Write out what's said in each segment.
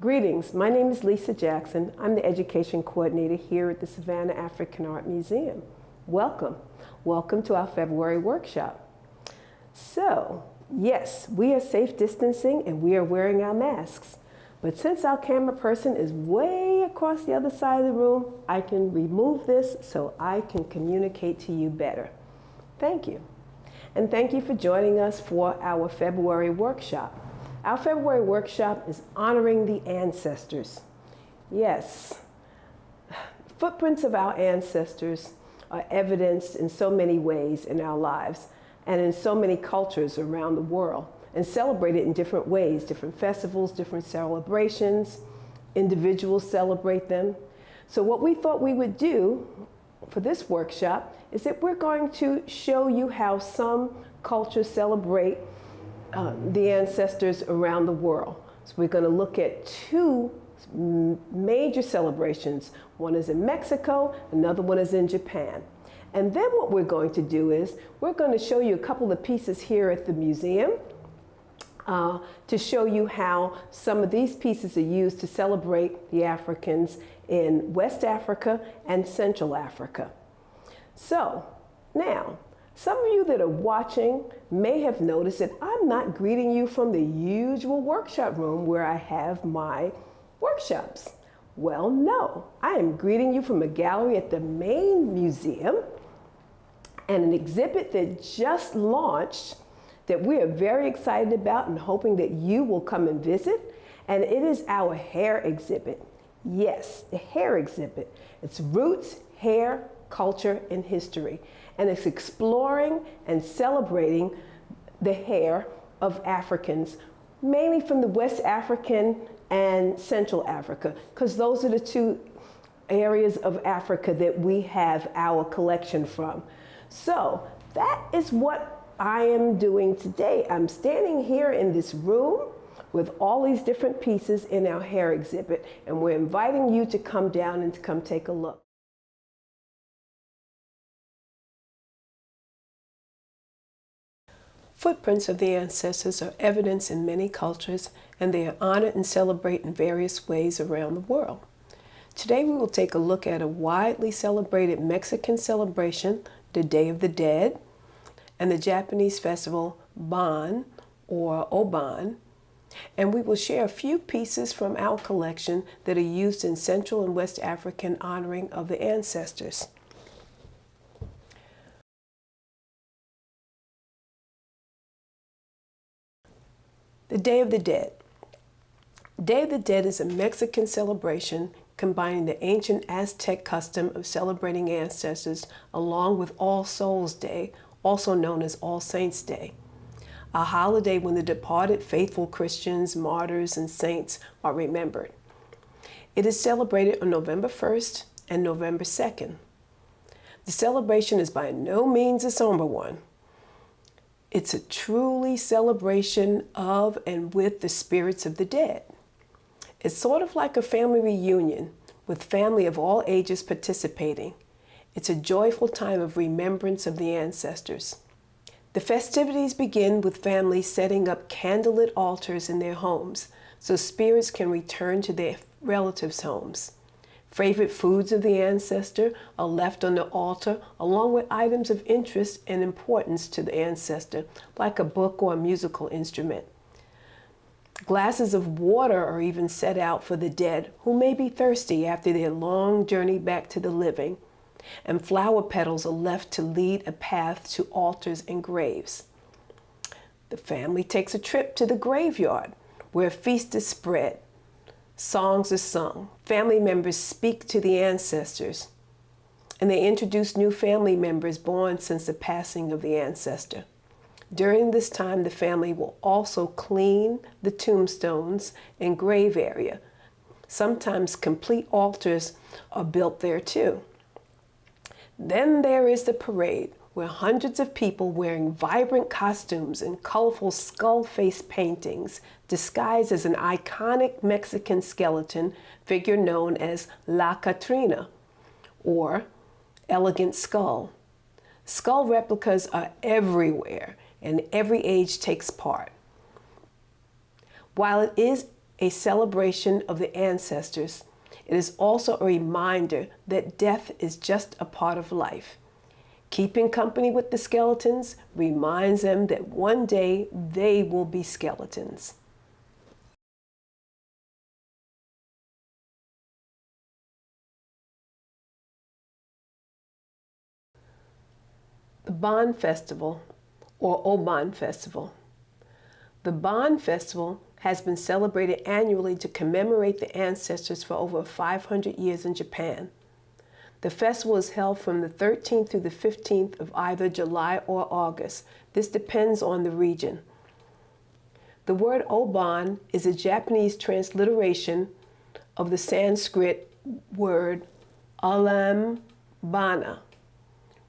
Greetings, my name is Lisa Jackson. I'm the Education Coordinator here at the Savannah African Art Museum. Welcome. Welcome to our February workshop. So, yes, we are safe distancing and we are wearing our masks. But since our camera person is way across the other side of the room, I can remove this so I can communicate to you better. Thank you. And thank you for joining us for our February workshop. Our February workshop is honoring the ancestors. Yes, footprints of our ancestors are evidenced in so many ways in our lives and in so many cultures around the world and celebrated in different ways, different festivals, different celebrations. Individuals celebrate them. So what we thought we would do for this workshop is that we're going to show you how some cultures celebrate the ancestors around the world. So we're going to look at two major celebrations. One is in Mexico, another one is in Japan. And then what we're going to do is we're going to show you a couple of pieces here at the museum to show you how some of these pieces are used to celebrate the Africans in West Africa and Central Africa. So now, some of you that are watching may have noticed that I'm not greeting you from the usual workshop room where I have my workshops. Well, no, I am greeting you from a gallery at the main museum and an exhibit that just launched that we are very excited about and hoping that you will come and visit. And it is our hair exhibit. Yes, the hair exhibit. It's Roots, Hair, Culture, and History. And it's exploring and celebrating the hair of Africans, mainly from the West African and Central Africa, because those are the two areas of Africa that we have our collection from. So that is what I am doing today. I'm standing here in this room with all these different pieces in our hair exhibit, and we're inviting you to come down and to come take a look. Footprints of the ancestors are evidence in many cultures, and they are honored and celebrated in various ways around the world. Today we will take a look at a widely celebrated Mexican celebration, the Day of the Dead, and the Japanese festival Bon or Oban, and we will share a few pieces from our collection that are used in Central and West African honoring of the ancestors. The Day of the Dead. Day of the Dead is a Mexican celebration combining the ancient Aztec custom of celebrating ancestors along with All Souls Day, also known as All Saints Day, a holiday when the departed faithful Christians, martyrs, and saints are remembered. It is celebrated on November 1st and November 2nd. The celebration is by no means a somber one. It's a truly celebration of and with the spirits of the dead. It's sort of like a family reunion with family of all ages participating. It's a joyful time of remembrance of the ancestors. The festivities begin with families setting up candlelit altars in their homes so spirits can return to their relatives' homes. Favorite foods of the ancestor are left on the altar along with items of interest and importance to the ancestor, like a book or a musical instrument. Glasses of water are even set out for the dead who may be thirsty after their long journey back to the living, and flower petals are left to lead a path to altars and graves. The family takes a trip to the graveyard where a feast is spread. Songs are sung. Family members speak to the ancestors, and they introduce new family members born since the passing of the ancestor. During this time, the family will also clean the tombstones and grave area. Sometimes complete altars are built there too. Then there is the parade, where hundreds of people wearing vibrant costumes and colorful skull face paintings disguised as an iconic Mexican skeleton figure known as La Catrina, or elegant skull. Skull replicas are everywhere, and every age takes part. While it is a celebration of the ancestors, it is also a reminder that death is just a part of life. Keeping company with the skeletons reminds them that one day they will be skeletons. The Bon Festival, or Oban Festival. The Bon Festival has been celebrated annually to commemorate the ancestors for over 500 years in Japan. The festival is held from the 13th through the 15th of either July or August. This depends on the region. The word Oban is a Japanese transliteration of the Sanskrit word alambana,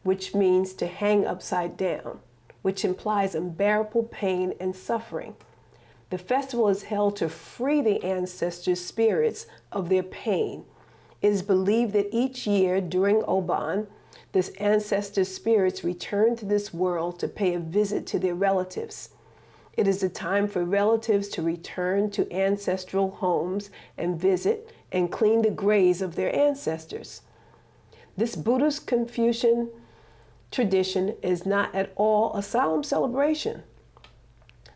which means to hang upside down, which implies unbearable pain and suffering. The festival is held to free the ancestors' spirits of their pain. It is believed that each year during Oban, the ancestors' spirits return to this world to pay a visit to their relatives. It is a time for relatives to return to ancestral homes and visit and clean the graves of their ancestors. This Buddhist Confucian tradition is not at all a solemn celebration.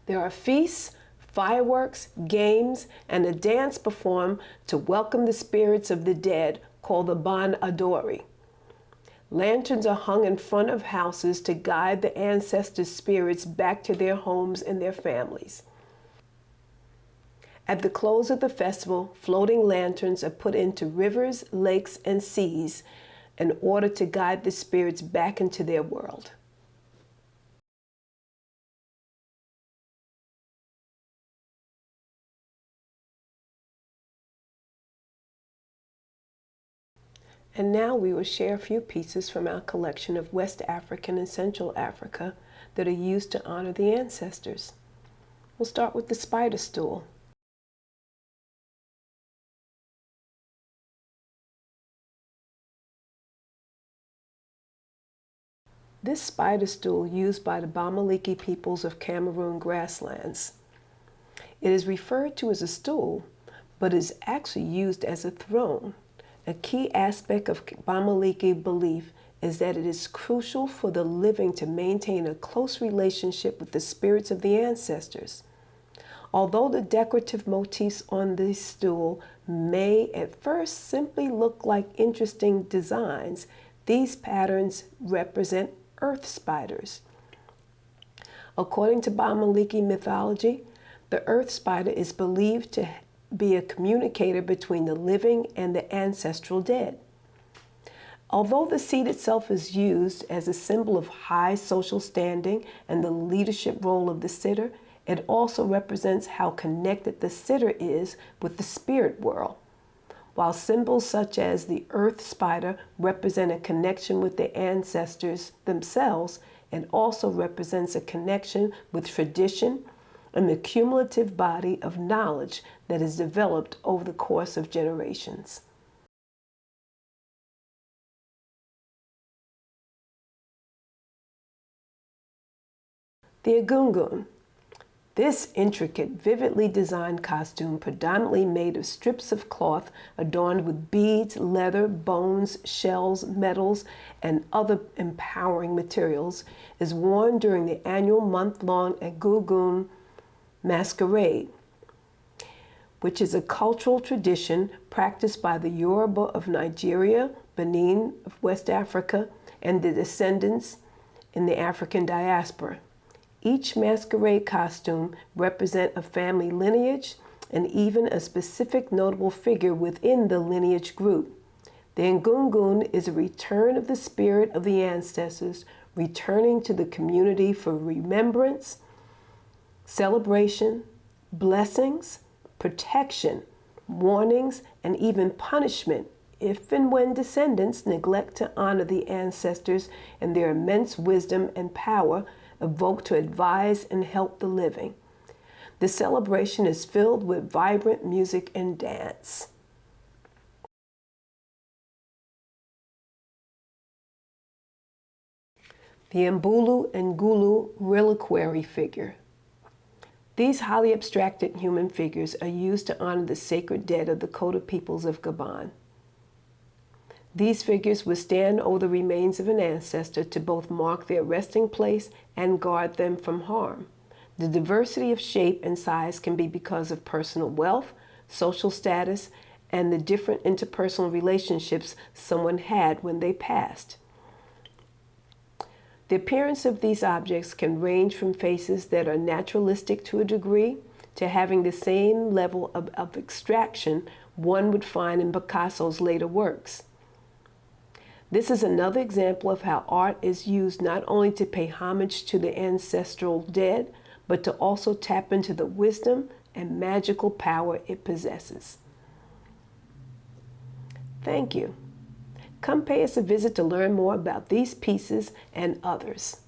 There are feasts, fireworks, games, and a dance performed to welcome the spirits of the dead called the Bon Odori. Lanterns are hung in front of houses to guide the ancestors' spirits back to their homes and their families. At the close of the festival, floating lanterns are put into rivers, lakes, and seas in order to guide the spirits back into their world. And now we will share a few pieces from our collection of West African and Central Africa that are used to honor the ancestors. We'll start with the spider stool. This spider stool used by the Bamileke peoples of Cameroon grasslands. It is referred to as a stool, but is actually used as a throne. A key aspect of Bamileke belief is that it is crucial for the living to maintain a close relationship with the spirits of the ancestors. Although the decorative motifs on this stool may at first simply look like interesting designs, these patterns represent earth spiders. According to Bamileke mythology, the earth spider is believed to be a communicator between the living and the ancestral dead. Although the seed itself is used as a symbol of high social standing and the leadership role of the sitter, it also represents how connected the sitter is with the spirit world. While symbols such as the earth spider represent a connection with the ancestors themselves, it also represents a connection with tradition and the cumulative body of knowledge that is developed over the course of generations. The Egungun. This intricate, vividly designed costume, predominantly made of strips of cloth adorned with beads, leather, bones, shells, metals, and other empowering materials, is worn during the annual month-long Egungun masquerade, which is a cultural tradition practiced by the Yoruba of Nigeria, Benin of West Africa, and the descendants in the African diaspora. Each masquerade costume represents a family lineage and even a specific notable figure within the lineage group. The Egungun is a return of the spirit of the ancestors, returning to the community for remembrance, celebration, blessings, protection, warnings, and even punishment if and when descendants neglect to honor the ancestors and their immense wisdom and power evoked to advise and help the living. The celebration is filled with vibrant music and dance. The Mbulu and Ngulu reliquary figure. These highly abstracted human figures are used to honor the sacred dead of the Koda peoples of Gabon. These figures would stand over the remains of an ancestor to both mark their resting place and guard them from harm. The diversity of shape and size can be because of personal wealth, social status, and the different interpersonal relationships someone had when they passed. The appearance of these objects can range from faces that are naturalistic to a degree to having the same level of abstraction one would find in Picasso's later works. This is another example of how art is used not only to pay homage to the ancestral dead, but to also tap into the wisdom and magical power it possesses. Thank you. Come pay us a visit to learn more about these pieces and others.